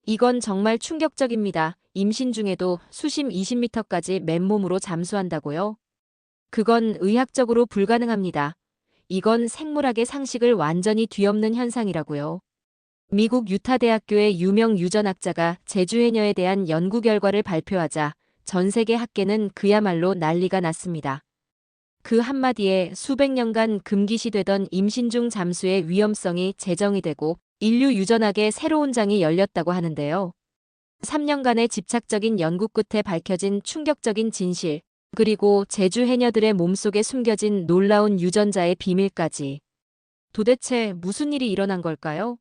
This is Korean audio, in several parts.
이건 정말 충격적입니다. 임신 중에도 수심 20m까지 맨몸으로 잠수한다고요? 그건 의학적으로 불가능합니다. 이건 생물학의 상식을 완전히 뒤엎는 현상이라고요. 미국 유타대학교의 유명 유전학자가 제주해녀에 대한 연구 결과를 발표하자 전 세계 학계는 그야말로 난리가 났습니다. 그 한마디에 수백 년간 금기시되던 임신 중 잠수의 위험성이 재정이 되고 인류 유전학의 새로운 장이 열렸다고 하는데요. 3년간의 집착적인 연구 끝에 밝혀진 충격적인 진실, 그리고 제주 해녀들의 몸속에 숨겨진 놀라운 유전자의 비밀까지. 도대체 무슨 일이 일어난 걸까요?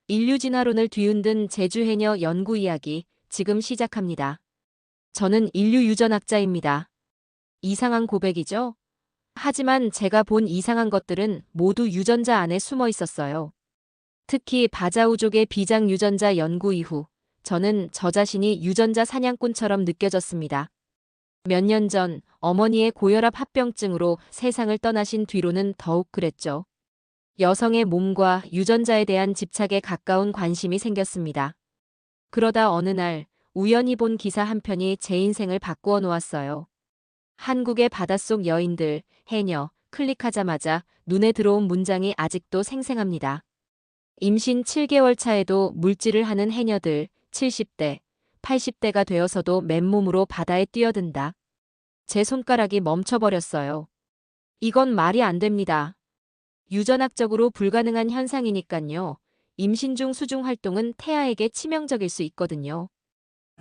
인류 진화론을 뒤흔든 제주 해녀 연구 이야기 지금 시작합니다. 저는 인류 유전학자입니다. 이상한 고백이죠? 하지만 제가 본 이상한 것들은 모두 유전자 안에 숨어 있었어요. 특히 바자우족의 비장 유전자 연구 이후 저는 저 자신이 유전자 사냥꾼처럼 느껴졌습니다. 몇 년 전 어머니의 고혈압 합병증으로 세상을 떠나신 뒤로는 더욱 그랬죠. 여성의 몸과 유전자에 대한 집착에 가까운 관심이 생겼습니다. 그러다 어느 날 우연히 본 기사 한 편이 제 인생을 바꾸어 놓았어요. 한국의 바닷속 여인들, 해녀, 클릭하자마자 눈에 들어온 문장이 아직도 생생합니다. 임신 7개월 차에도 물질을 하는 해녀들, 70대, 80대가 되어서도 맨몸으로 바다에 뛰어든다. 제 손가락이 멈춰버렸어요. 이건 말이 안 됩니다. 유전학적으로 불가능한 현상이니깐요. 임신 중 수중 활동은 태아에게 치명적일 수 있거든요.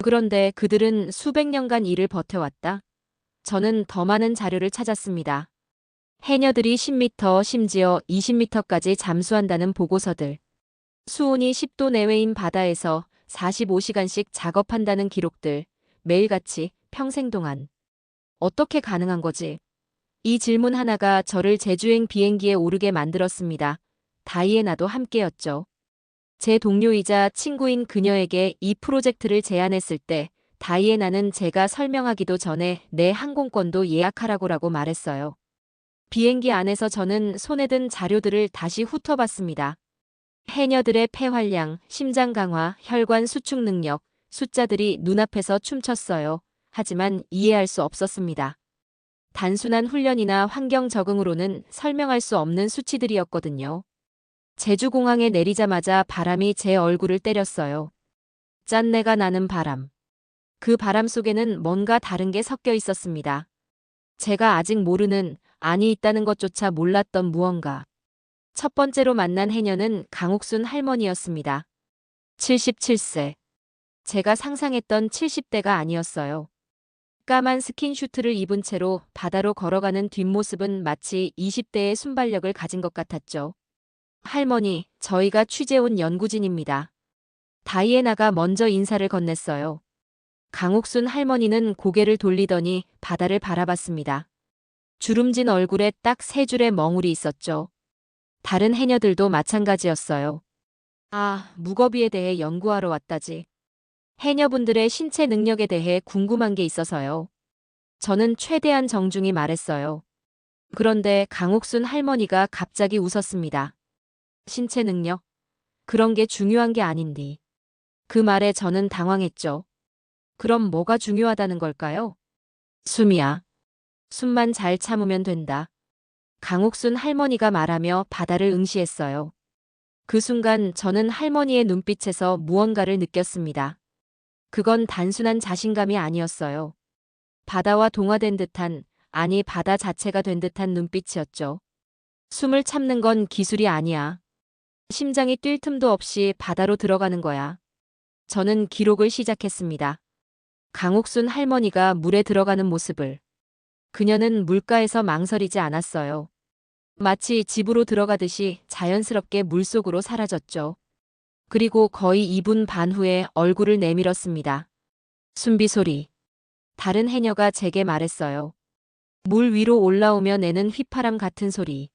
그런데 그들은 수백 년간 이를 버텨왔다. 저는 더 많은 자료를 찾았습니다. 해녀들이 10m, 심지어 20m까지 잠수한다는 보고서들. 수온이 10도 내외인 바다에서 45시간씩 작업한다는 기록들. 매일같이 평생 동안. 어떻게 가능한 거지? 이 질문 하나가 저를 제주행 비행기에 오르게 만들었습니다. 다이애나도 함께였죠. 제 동료이자 친구인 그녀에게 이 프로젝트를 제안했을 때 다이애나는 제가 설명하기도 전에 내 항공권도 예약하라고라고 말했어요. 비행기 안에서 저는 손에 든 자료들을 다시 훑어봤습니다. 해녀들의 폐활량, 심장 강화, 혈관 수축 능력, 숫자들이 눈앞에서 춤췄어요. 하지만 이해할 수 없었습니다. 단순한 훈련이나 환경 적응으로는 설명할 수 없는 수치들이었거든요. 제주공항에 내리자마자 바람이 제 얼굴을 때렸어요. 짠내가 나는 바람. 그 바람 속에는 뭔가 다른 게 섞여 있었습니다. 제가 아직 모르는, 안이 있다는 것조차 몰랐던 무언가. 첫 번째로 만난 해녀는 강옥순 할머니였습니다. 77세. 제가 상상했던 70대가 아니었어요. 까만 스킨슈트를 입은 채로 바다로 걸어가는 뒷모습은 마치 20대의 순발력을 가진 것 같았죠. 할머니, 저희가 취재 온 연구진입니다. 다이애나가 먼저 인사를 건넸어요. 강옥순 할머니는 고개를 돌리더니 바다를 바라봤습니다. 주름진 얼굴에 딱 3줄의 멍울이 있었죠. 다른 해녀들도 마찬가지였어요. 아, 무거비에 대해 연구하러 왔다지. 해녀분들의 신체 능력에 대해 궁금한 게 있어서요. 저는 최대한 정중히 말했어요. 그런데 강옥순 할머니가 갑자기 웃었습니다. 신체 능력? 그런 게 중요한 게 아닌디. 그 말에 저는 당황했죠. 그럼 뭐가 중요하다는 걸까요? 숨이야. 숨만 잘 참으면 된다. 강옥순 할머니가 말하며 바다를 응시했어요. 그 순간 저는 할머니의 눈빛에서 무언가를 느꼈습니다. 그건 단순한 자신감이 아니었어요. 바다와 동화된 듯한, 아니 바다 자체가 된 듯한 눈빛이었죠. 숨을 참는 건 기술이 아니야. 심장이 뛸 틈도 없이 바다로 들어가는 거야. 저는 기록을 시작했습니다. 강옥순 할머니가 물에 들어가는 모습을. 그녀는 물가에서 망설이지 않았어요. 마치 집으로 들어가듯이 자연스럽게 물속으로 사라졌죠. 그리고 거의 2분 반 후에 얼굴을 내밀었습니다. 숨비 소리. 다른 해녀가 제게 말했어요. 물 위로 올라오며 내는 휘파람 같은 소리.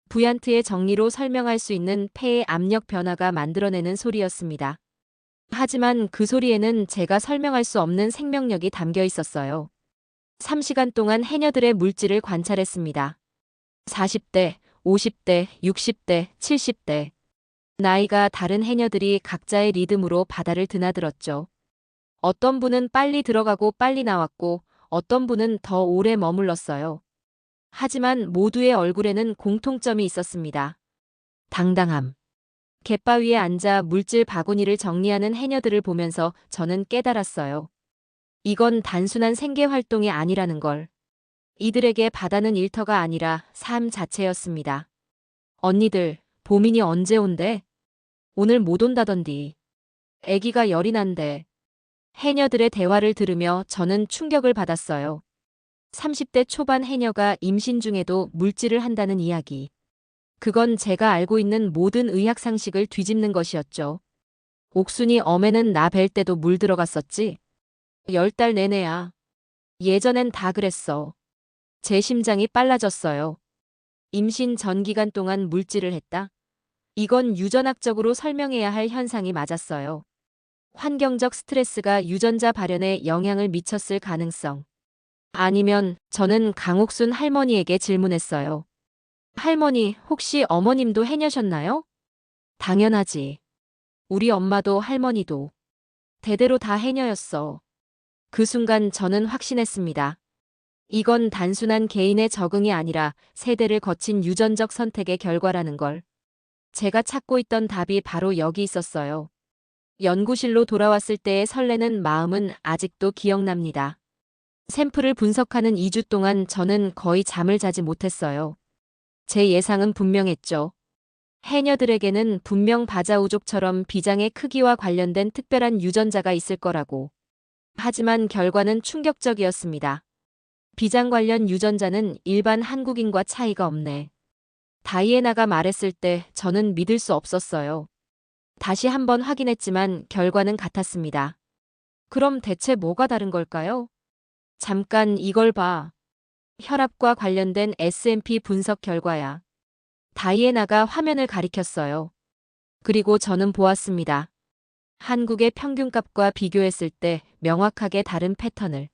부얀트의 정리로 설명할 수 있는 폐의 압력 변화가 만들어내는 소리였습니다. 하지만 그 소리에는 제가 설명할 수 없는 생명력이 담겨 있었어요. 3시간 동안 해녀들의 물질을 관찰했습니다. 40대, 50대, 60대, 70대. 나이가 다른 해녀들이 각자의 리듬으로 바다를 드나들었죠. 어떤 분은 빨리 들어가고 빨리 나왔고 어떤 분은 더 오래 머물렀어요. 하지만 모두의 얼굴에는 공통점이 있었습니다. 당당함. 갯바위에 앉아 물질 바구니를 정리하는 해녀들을 보면서 저는 깨달았어요. 이건 단순한 생계 활동이 아니라는 걸. 이들에게 바다는 일터가 아니라 삶 자체였습니다. 언니들, 보민이 언제 온대? 오늘 못 온다던디. 애기가 열이 난대. 해녀들의 대화를 들으며 저는 충격을 받았어요. 30대 초반 해녀가 임신 중에도 물질을 한다는 이야기. 그건 제가 알고 있는 모든 의학 상식을 뒤집는 것이었죠. 옥순이 엄에는 나 뵐 때도 물 들어갔었지? 10달 내내야. 예전엔 다 그랬어. 제 심장이 빨라졌어요. 임신 전 기간 동안 물질을 했다? 이건 유전학적으로 설명해야 할 현상이 맞았어요. 환경적 스트레스가 유전자 발현에 영향을 미쳤을 가능성. 아니면 저는 강옥순 할머니에게 질문했어요. 할머니, 혹시 어머님도 해녀셨나요? 당연하지. 우리 엄마도 할머니도. 대대로 다 해녀였어. 그 순간 저는 확신했습니다. 이건 단순한 개인의 적응이 아니라 세대를 거친 유전적 선택의 결과라는 걸. 제가 찾고 있던 답이 바로 여기 있었어요. 연구실로 돌아왔을 때의 설레는 마음은 아직도 기억납니다. 샘플을 분석하는 2주 동안 저는 거의 잠을 자지 못했어요. 제 예상은 분명했죠. 해녀들에게는 분명 바자우족처럼 비장의 크기와 관련된 특별한 유전자가 있을 거라고. 하지만 결과는 충격적이었습니다. 비장 관련 유전자는 일반 한국인과 차이가 없네. 다이애나가 말했을 때 저는 믿을 수 없었어요. 다시 한번 확인했지만 결과는 같았습니다. 그럼 대체 뭐가 다른 걸까요? 잠깐 이걸 봐. 혈압과 관련된 SMP 분석 결과야. 다이애나가 화면을 가리켰어요. 그리고 저는 보았습니다. 한국의 평균값과 비교했을 때 명확하게 다른 패턴을.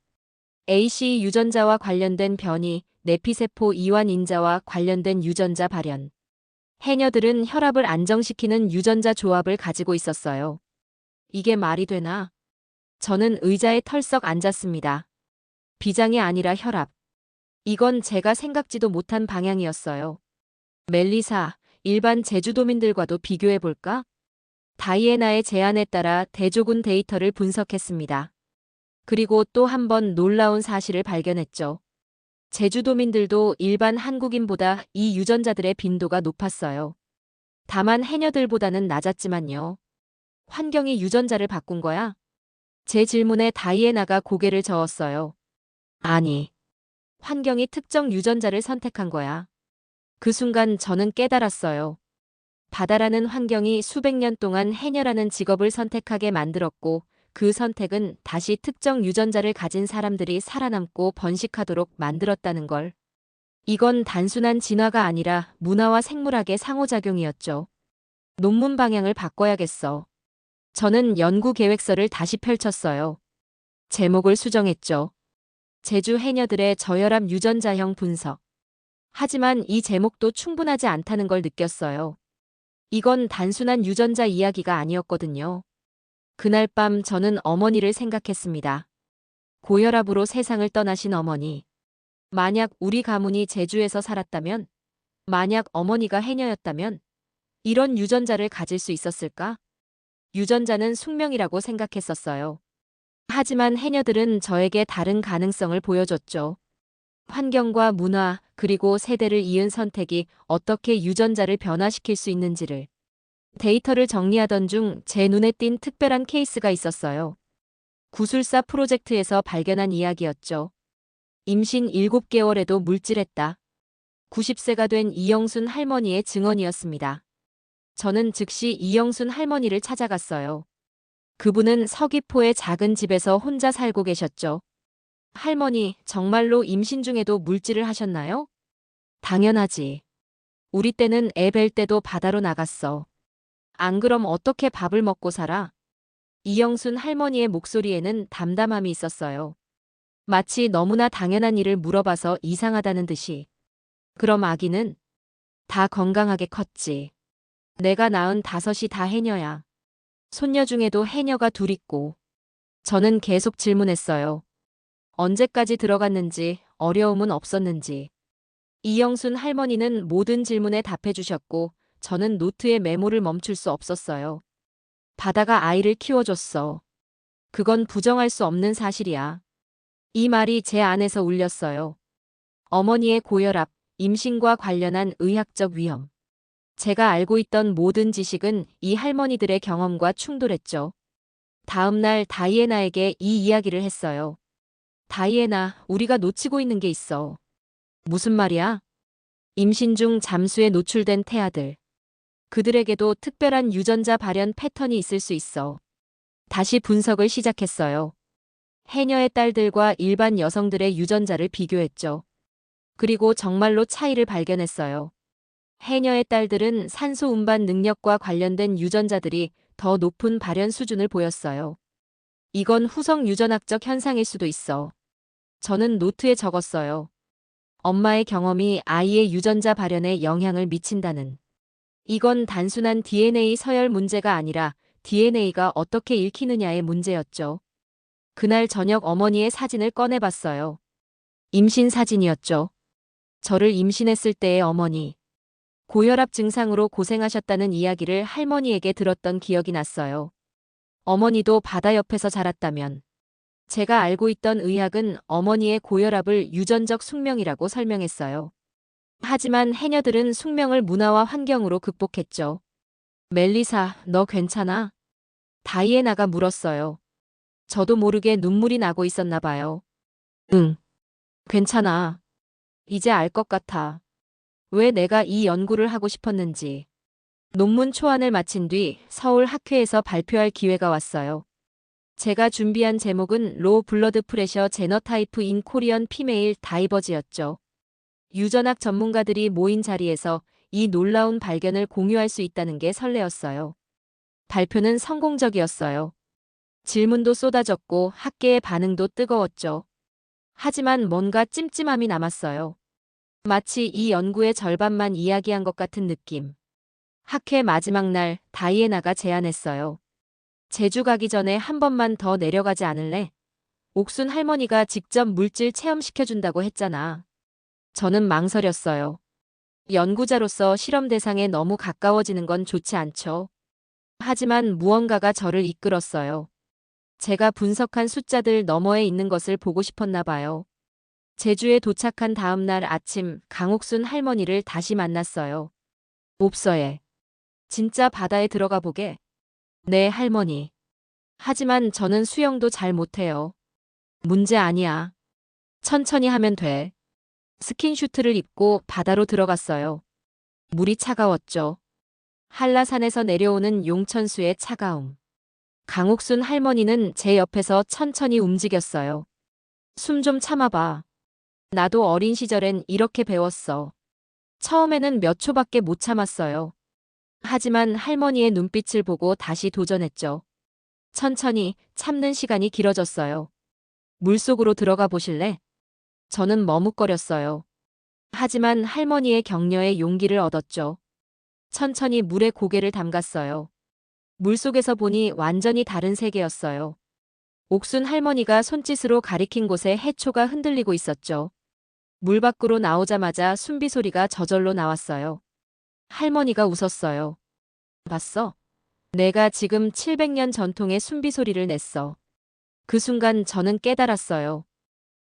AC 유전자와 관련된 변이, 내피세포 이완 인자와 관련된 유전자 발현. 해녀들은 혈압을 안정시키는 유전자 조합을 가지고 있었어요. 이게 말이 되나? 저는 의자에 털썩 앉았습니다. 비장이 아니라 혈압. 이건 제가 생각지도 못한 방향이었어요. 멜리사, 일반 제주도민들과도 비교해볼까? 다이애나의 제안에 따라 대조군 데이터를 분석했습니다. 그리고 또 한 번 놀라운 사실을 발견했죠. 제주도민들도 일반 한국인보다 이 유전자들의 빈도가 높았어요. 다만 해녀들보다는 낮았지만요. 환경이 유전자를 바꾼 거야? 제 질문에 다이애나가 고개를 저었어요. 아니, 환경이 특정 유전자를 선택한 거야. 그 순간 저는 깨달았어요. 바다라는 환경이 수백 년 동안 해녀라는 직업을 선택하게 만들었고 그 선택은 다시 특정 유전자를 가진 사람들이 살아남고 번식하도록 만들었다는 걸. 이건 단순한 진화가 아니라 문화와 생물학의 상호작용이었죠. 논문 방향을 바꿔야겠어. 저는 연구 계획서를 다시 펼쳤어요. 제목을 수정했죠. 제주 해녀들의 저혈압 유전자형 분석. 하지만 이 제목도 충분하지 않다는 걸 느꼈어요. 이건 단순한 유전자 이야기가 아니었거든요. 그날 밤 저는 어머니를 생각했습니다. 고혈압으로 세상을 떠나신 어머니. 만약 우리 가문이 제주에서 살았다면, 만약 어머니가 해녀였다면, 이런 유전자를 가질 수 있었을까? 유전자는 숙명이라고 생각했었어요. 하지만 해녀들은 저에게 다른 가능성을 보여줬죠. 환경과 문화, 그리고 세대를 이은 선택이 어떻게 유전자를 변화시킬 수 있는지를. 데이터를 정리하던 중 제 눈에 띈 특별한 케이스가 있었어요. 구술사 프로젝트에서 발견한 이야기였죠. 임신 7개월에도 물질했다. 90세가 된 이영순 할머니의 증언이었습니다. 저는 즉시 이영순 할머니를 찾아갔어요. 그분은 서귀포의 작은 집에서 혼자 살고 계셨죠. 할머니, 정말로 임신 중에도 물질을 하셨나요? 당연하지. 우리 때는 애 뵐 때도 바다로 나갔어. 안 그럼 어떻게 밥을 먹고 살아? 이영순 할머니의 목소리에는 담담함이 있었어요. 마치 너무나 당연한 일을 물어봐서 이상하다는 듯이. 그럼 아기는? 다 건강하게 컸지. 내가 낳은 5이 다 해녀야. 손녀 중에도 해녀가 둘 있고. 저는 계속 질문했어요. 언제까지 들어갔는지, 어려움은 없었는지. 이영순 할머니는 모든 질문에 답해 주셨고, 저는 노트에 메모를 멈출 수 없었어요. 바다가 아이를 키워줬어. 그건 부정할 수 없는 사실이야. 이 말이 제 안에서 울렸어요. 어머니의 고혈압, 임신과 관련한 의학적 위험. 제가 알고 있던 모든 지식은 이 할머니들의 경험과 충돌했죠. 다음 날 다이애나에게 이 이야기를 했어요. 다이애나, 우리가 놓치고 있는 게 있어. 무슨 말이야? 임신 중 잠수에 노출된 태아들. 그들에게도 특별한 유전자 발현 패턴이 있을 수 있어. 다시 분석을 시작했어요. 해녀의 딸들과 일반 여성들의 유전자를 비교했죠. 그리고 정말로 차이를 발견했어요. 해녀의 딸들은 산소 운반 능력과 관련된 유전자들이 더 높은 발현 수준을 보였어요. 이건 후성 유전학적 현상일 수도 있어. 저는 노트에 적었어요. 엄마의 경험이 아이의 유전자 발현에 영향을 미친다는. 이건 단순한 DNA 서열 문제가 아니라 DNA가 어떻게 읽히느냐의 문제였죠. 그날 저녁 어머니의 사진을 꺼내봤어요. 임신 사진이었죠. 저를 임신했을 때의 어머니. 고혈압 증상으로 고생하셨다는 이야기를 할머니에게 들었던 기억이 났어요. 어머니도 바다 옆에서 자랐다면. 제가 알고 있던 의학은 어머니의 고혈압을 유전적 숙명이라고 설명했어요. 하지만 해녀들은 숙명을 문화와 환경으로 극복했죠. 멜리사, 너 괜찮아? 다이애나가 물었어요. 저도 모르게 눈물이 나고 있었나 봐요. 응, 괜찮아. 이제 알 것 같아. 왜 내가 이 연구를 하고 싶었는지. 논문 초안을 마친 뒤 서울 학회에서 발표할 기회가 왔어요. 제가 준비한 제목은 로 블러드 프레셔 제너타이프 인 코리언 피메일 다이버즈였죠. 유전학 전문가들이 모인 자리에서 이 놀라운 발견을 공유할 수 있다는 게 설레었어요. 발표는 성공적이었어요. 질문도 쏟아졌고 학계의 반응도 뜨거웠죠. 하지만 뭔가 찜찜함이 남았어요. 마치 이 연구의 절반만 이야기한 것 같은 느낌. 학회 마지막 날 다이애나가 제안했어요. 제주 가기 전에 한 번만 더 내려가지 않을래? 옥순 할머니가 직접 물질 체험시켜준다고 했잖아. 저는 망설였어요. 연구자로서 실험 대상에 너무 가까워지는 건 좋지 않죠. 하지만 무언가가 저를 이끌었어요. 제가 분석한 숫자들 너머에 있는 것을 보고 싶었나 봐요. 제주에 도착한 다음 날 아침 강옥순 할머니를 다시 만났어요. 옵서에. 진짜 바다에 들어가 보게. 네, 할머니. 하지만 저는 수영도 잘 못해요. 문제 아니야. 천천히 하면 돼. 스킨슈트를 입고 바다로 들어갔어요. 물이 차가웠죠. 한라산에서 내려오는 용천수의 차가움. 강옥순 할머니는 제 옆에서 천천히 움직였어요. 숨 좀 참아봐. 나도 어린 시절엔 이렇게 배웠어. 처음에는 몇 초밖에 못 참았어요. 하지만 할머니의 눈빛을 보고 다시 도전했죠. 천천히 참는 시간이 길어졌어요. 물속으로 들어가 보실래? 저는 머뭇거렸어요. 하지만 할머니의 격려에 용기를 얻었죠. 천천히 물에 고개를 담갔어요. 물속에서 보니 완전히 다른 세계였어요. 옥순 할머니가 손짓으로 가리킨 곳에 해초가 흔들리고 있었죠. 물 밖으로 나오자마자 숨비 소리가 저절로 나왔어요. 할머니가 웃었어요. 봤어? 내가 지금 700년 전통의 숨비 소리를 냈어. 그 순간 저는 깨달았어요.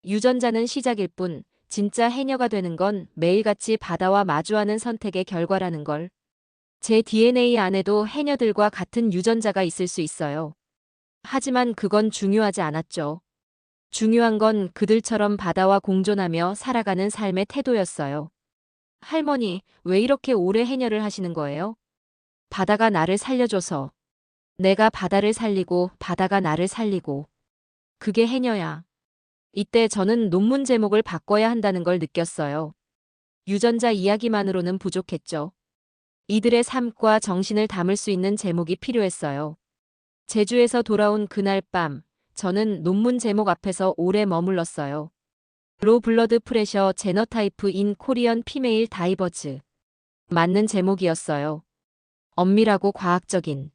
유전자는 시작일 뿐, 진짜 해녀가 되는 건 매일같이 바다와 마주하는 선택의 결과라는 걸. 제 DNA 안에도 해녀들과 같은 유전자가 있을 수 있어요. 하지만 그건 중요하지 않았죠. 중요한 건 그들처럼 바다와 공존하며 살아가는 삶의 태도였어요. 할머니, 왜 이렇게 오래 해녀를 하시는 거예요? 바다가 나를 살려줘서. 내가 바다를 살리고 바다가 나를 살리고. 그게 해녀야. 이때 저는 논문 제목을 바꿔야 한다는 걸 느꼈어요. 유전자 이야기만으로는 부족했죠. 이들의 삶과 정신을 담을 수 있는 제목이 필요했어요. 제주에서 돌아온 그날 밤, 저는 논문 제목 앞에서 오래 머물렀어요. 로 블러드 프레셔 제너타이프 인 코리언 피메일 다이버즈. 맞는 제목이었어요. 엄밀하고 과학적인.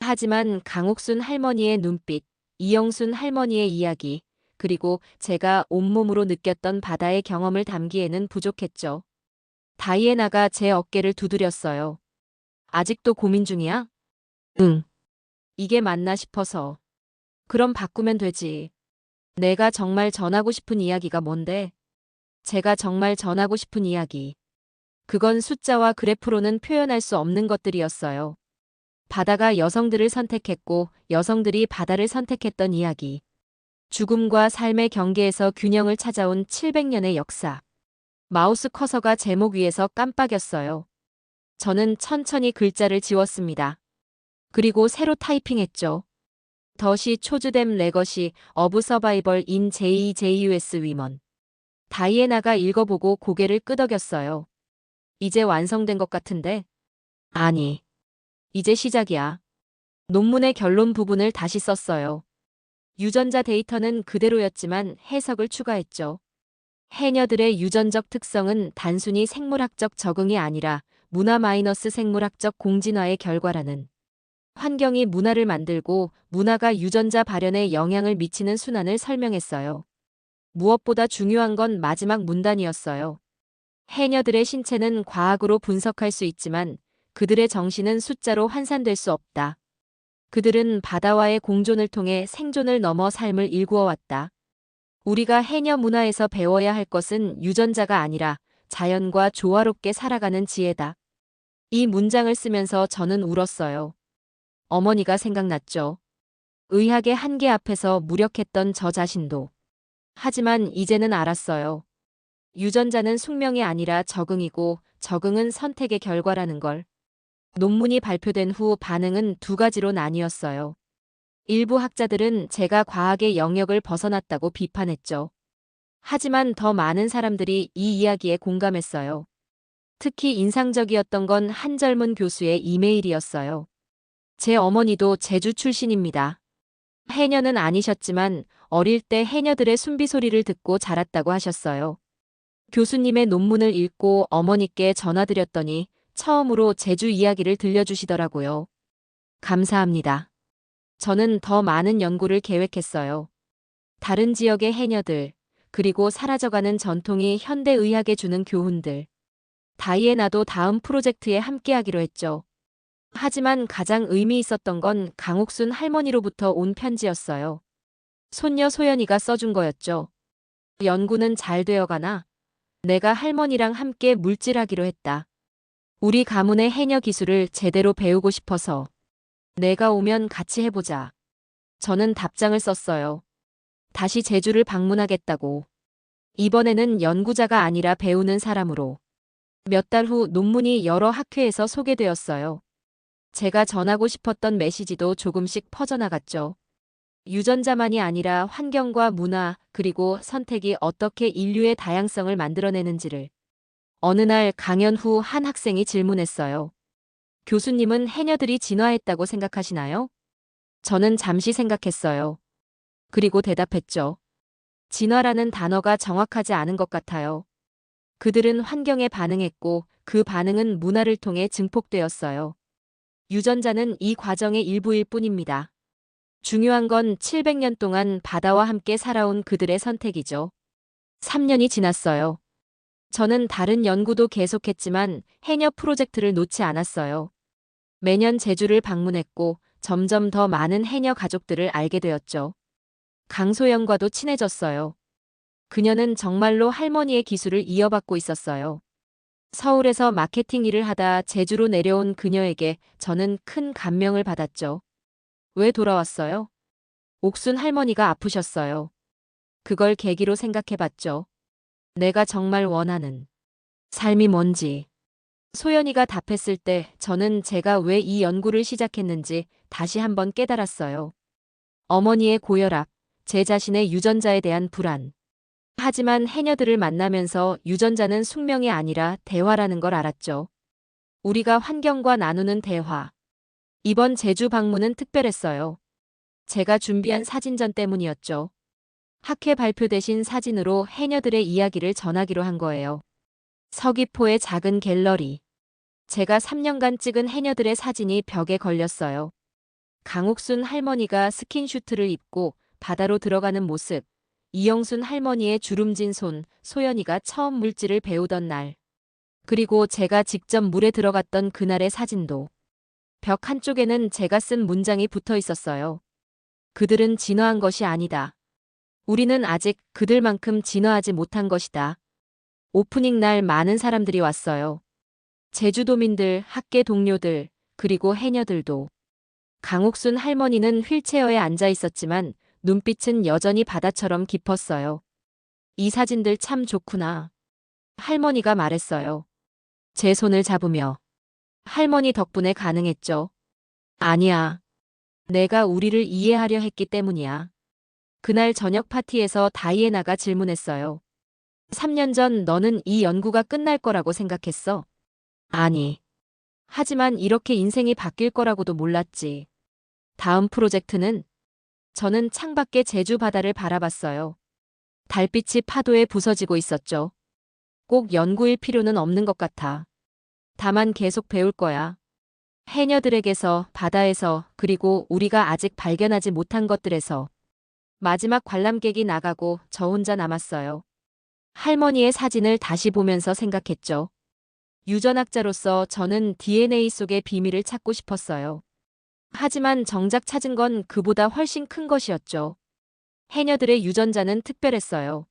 하지만 강옥순 할머니의 눈빛, 이영순 할머니의 이야기, 그리고 제가 온몸으로 느꼈던 바다의 경험을 담기에는 부족했죠. 다이애나가 제 어깨를 두드렸어요. 아직도 고민 중이야? 응. 이게 맞나 싶어서. 그럼 바꾸면 되지. 내가 정말 전하고 싶은 이야기가 뭔데? 제가 정말 전하고 싶은 이야기. 그건 숫자와 그래프로는 표현할 수 없는 것들이었어요. 바다가 여성들을 선택했고 여성들이 바다를 선택했던 이야기. 죽음과 삶의 경계에서 균형을 찾아온 700년의 역사. 마우스 커서가 제목 위에서 깜빡였어요. 저는 천천히 글자를 지웠습니다. 그리고 새로 타이핑했죠. 더시 초즈댐 레거시 어브 서바이벌 인 JJUS 위먼. 다이애나가 읽어보고 고개를 끄덕였어요. 이제 완성된 것 같은데? 아니, 이제 시작이야. 논문의 결론 부분을 다시 썼어요. 유전자 데이터는 그대로였지만 해석을 추가했죠. 해녀들의 유전적 특성은 단순히 생물학적 적응이 아니라 문화-생물학적 공진화의 결과라는. 환경이 문화를 만들고 문화가 유전자 발현에 영향을 미치는 순환을 설명했어요. 무엇보다 중요한 건 마지막 문단이었어요. 해녀들의 신체는 과학으로 분석할 수 있지만 그들의 정신은 숫자로 환산될 수 없다. 그들은 바다와의 공존을 통해 생존을 넘어 삶을 일구어 왔다. 우리가 해녀 문화에서 배워야 할 것은 유전자가 아니라 자연과 조화롭게 살아가는 지혜다. 이 문장을 쓰면서 저는 울었어요. 어머니가 생각났죠. 의학의 한계 앞에서 무력했던 저 자신도. 하지만 이제는 알았어요. 유전자는 숙명이 아니라 적응이고 적응은 선택의 결과라는 걸. 논문이 발표된 후 반응은 두 가지로 나뉘었어요. 일부 학자들은 제가 과학의 영역을 벗어났다고 비판했죠. 하지만 더 많은 사람들이 이 이야기에 공감했어요. 특히 인상적이었던 건 한 젊은 교수의 이메일이었어요. 제 어머니도 제주 출신입니다. 해녀는 아니셨지만 어릴 때 해녀들의 숨비소리를 듣고 자랐다고 하셨어요. 교수님의 논문을 읽고 어머니께 전화드렸더니 처음으로 제주 이야기를 들려주시더라고요. 감사합니다. 저는 더 많은 연구를 계획했어요. 다른 지역의 해녀들, 그리고 사라져가는 전통이 현대의학에 주는 교훈들. 다이애나도 다음 프로젝트에 함께하기로 했죠. 하지만 가장 의미 있었던 건 강옥순 할머니로부터 온 편지였어요. 손녀 소연이가 써준 거였죠. 연구는 잘 되어가나? 내가 할머니랑 함께 물질하기로 했다. 우리 가문의 해녀 기술을 제대로 배우고 싶어서. 내가 오면 같이 해보자. 저는 답장을 썼어요. 다시 제주를 방문하겠다고. 이번에는 연구자가 아니라 배우는 사람으로. 몇 달 후 논문이 여러 학회에서 소개되었어요. 제가 전하고 싶었던 메시지도 조금씩 퍼져나갔죠. 유전자만이 아니라 환경과 문화, 그리고 선택이 어떻게 인류의 다양성을 만들어내는지를. 어느 날 강연 후 한 학생이 질문했어요. 교수님은 해녀들이 진화했다고 생각하시나요? 저는 잠시 생각했어요. 그리고 대답했죠. 진화라는 단어가 정확하지 않은 것 같아요. 그들은 환경에 반응했고 그 반응은 문화를 통해 증폭되었어요. 유전자는 이 과정의 일부일 뿐입니다. 중요한 건 700년 동안 바다와 함께 살아온 그들의 선택이죠. 3년이 지났어요. 저는 다른 연구도 계속했지만 해녀 프로젝트를 놓지 않았어요. 매년 제주를 방문했고 점점 더 많은 해녀 가족들을 알게 되었죠. 강소영과도 친해졌어요. 그녀는 정말로 할머니의 기술을 이어받고 있었어요. 서울에서 마케팅 일을 하다 제주로 내려온 그녀에게 저는 큰 감명을 받았죠. 왜 돌아왔어요? 옥순 할머니가 아프셨어요. 그걸 계기로 생각해봤죠. 내가 정말 원하는 삶이 뭔지. 소연이가 답했을 때 저는 제가 왜 이 연구를 시작했는지 다시 한번 깨달았어요. 어머니의 고혈압, 제 자신의 유전자에 대한 불안. 하지만 해녀들을 만나면서 유전자는 숙명이 아니라 대화라는 걸 알았죠. 우리가 환경과 나누는 대화. 이번 제주 방문은 특별했어요. 제가 준비한 사진전 때문이었죠. 학회 발표 대신 사진으로 해녀들의 이야기를 전하기로 한 거예요. 서귀포의 작은 갤러리. 제가 3년간 찍은 해녀들의 사진이 벽에 걸렸어요. 강옥순 할머니가 스킨슈트를 입고 바다로 들어가는 모습, 이영순 할머니의 주름진 손, 소연이가 처음 물질을 배우던 날, 그리고 제가 직접 물에 들어갔던 그날의 사진도. 벽 한쪽에는 제가 쓴 문장이 붙어 있었어요. 그들은 진화한 것이 아니다. 우리는 아직 그들만큼 진화하지 못한 것이다. 오프닝 날 많은 사람들이 왔어요. 제주도민들, 학계 동료들, 그리고 해녀들도. 강옥순 할머니는 휠체어에 앉아 있었지만 눈빛은 여전히 바다처럼 깊었어요. 이 사진들 참 좋구나. 할머니가 말했어요. 제 손을 잡으며. 할머니 덕분에 가능했죠. 아니야. 내가 우리를 이해하려 했기 때문이야. 그날 저녁 파티에서 다이애나가 질문했어요. 3년 전 너는 이 연구가 끝날 거라고 생각했어? 아니. 하지만 이렇게 인생이 바뀔 거라고도 몰랐지. 다음 프로젝트는? 저는 창밖의 제주 바다를 바라봤어요. 달빛이 파도에 부서지고 있었죠. 꼭 연구일 필요는 없는 것 같아. 다만 계속 배울 거야. 해녀들에게서, 바다에서, 그리고 우리가 아직 발견하지 못한 것들에서. 마지막 관람객이 나가고 저 혼자 남았어요. 할머니의 사진을 다시 보면서 생각했죠. 유전학자로서 저는 DNA 속의 비밀을 찾고 싶었어요. 하지만 정작 찾은 건 그보다 훨씬 큰 것이었죠. 해녀들의 유전자는 특별했어요.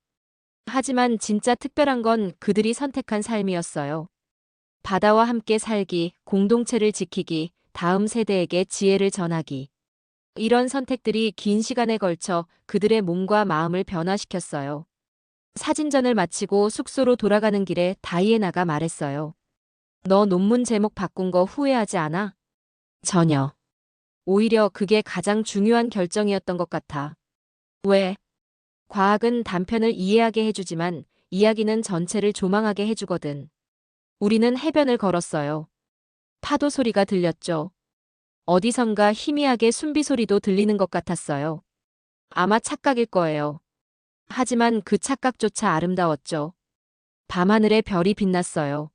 하지만 진짜 특별한 건 그들이 선택한 삶이었어요. 바다와 함께 살기, 공동체를 지키기, 다음 세대에게 지혜를 전하기. 이런 선택들이 긴 시간에 걸쳐 그들의 몸과 마음을 변화시켰어요. 사진전을 마치고 숙소로 돌아가는 길에 다이애나가 말했어요. 너 논문 제목 바꾼 거 후회하지 않아? 전혀. 오히려 그게 가장 중요한 결정이었던 것 같아. 왜? 과학은 단편을 이해하게 해주지만 이야기는 전체를 조망하게 해주거든. 우리는 해변을 걸었어요. 파도 소리가 들렸죠. 어디선가 희미하게 숨비 소리도 들리는 것 같았어요. 아마 착각일 거예요. 하지만 그 착각조차 아름다웠죠. 밤하늘에 별이 빛났어요.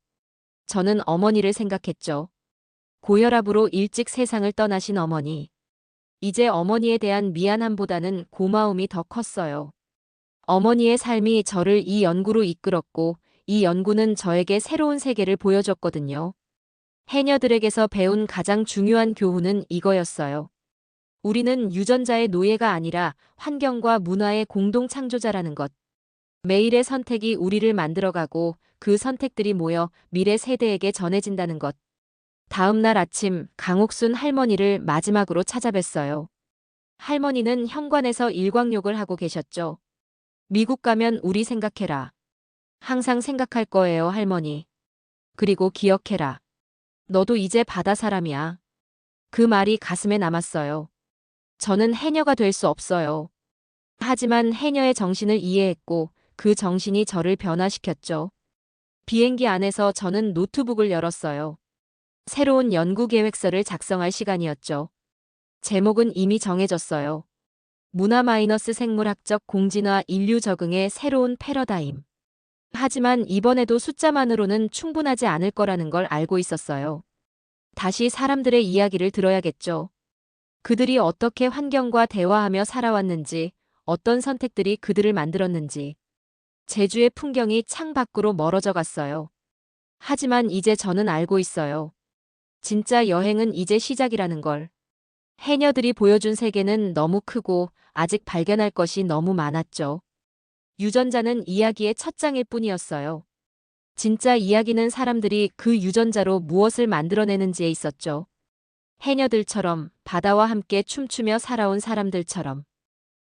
저는 어머니를 생각했죠. 고혈압으로 일찍 세상을 떠나신 어머니. 이제 어머니에 대한 미안함보다는 고마움이 더 컸어요. 어머니의 삶이 저를 이 연구로 이끌었고 이 연구는 저에게 새로운 세계를 보여줬거든요. 해녀들에게서 배운 가장 중요한 교훈은 이거였어요. 우리는 유전자의 노예가 아니라 환경과 문화의 공동 창조자라는 것. 매일의 선택이 우리를 만들어가고 그 선택들이 모여 미래 세대에게 전해진다는 것. 다음 날 아침 강옥순 할머니를 마지막으로 찾아뵀어요. 할머니는 현관에서 일광욕을 하고 계셨죠. 미국 가면 우리 생각해라. 항상 생각할 거예요, 할머니. 그리고 기억해라. 너도 이제 바다 사람이야. 그 말이 가슴에 남았어요. 저는 해녀가 될 수 없어요. 하지만 해녀의 정신을 이해했고 그 정신이 저를 변화시켰죠. 비행기 안에서 저는 노트북을 열었어요. 새로운 연구 계획서를 작성할 시간이었죠. 제목은 이미 정해졌어요. 문화 마이너스 생물학적 공진화 인류 적응의 새로운 패러다임. 하지만 이번에도 숫자만으로는 충분하지 않을 거라는 걸 알고 있었어요. 다시 사람들의 이야기를 들어야겠죠. 그들이 어떻게 환경과 대화하며 살아왔는지, 어떤 선택들이 그들을 만들었는지. 제주의 풍경이 창밖으로 멀어져 갔어요. 하지만 이제 저는 알고 있어요. 진짜 여행은 이제 시작이라는 걸. 해녀들이 보여준 세계는 너무 크고 아직 발견할 것이 너무 많았죠. 유전자는 이야기의 첫 장일 뿐이었어요. 진짜 이야기는 사람들이 그 유전자로 무엇을 만들어내는지에 있었죠. 해녀들처럼 바다와 함께 춤추며 살아온 사람들처럼.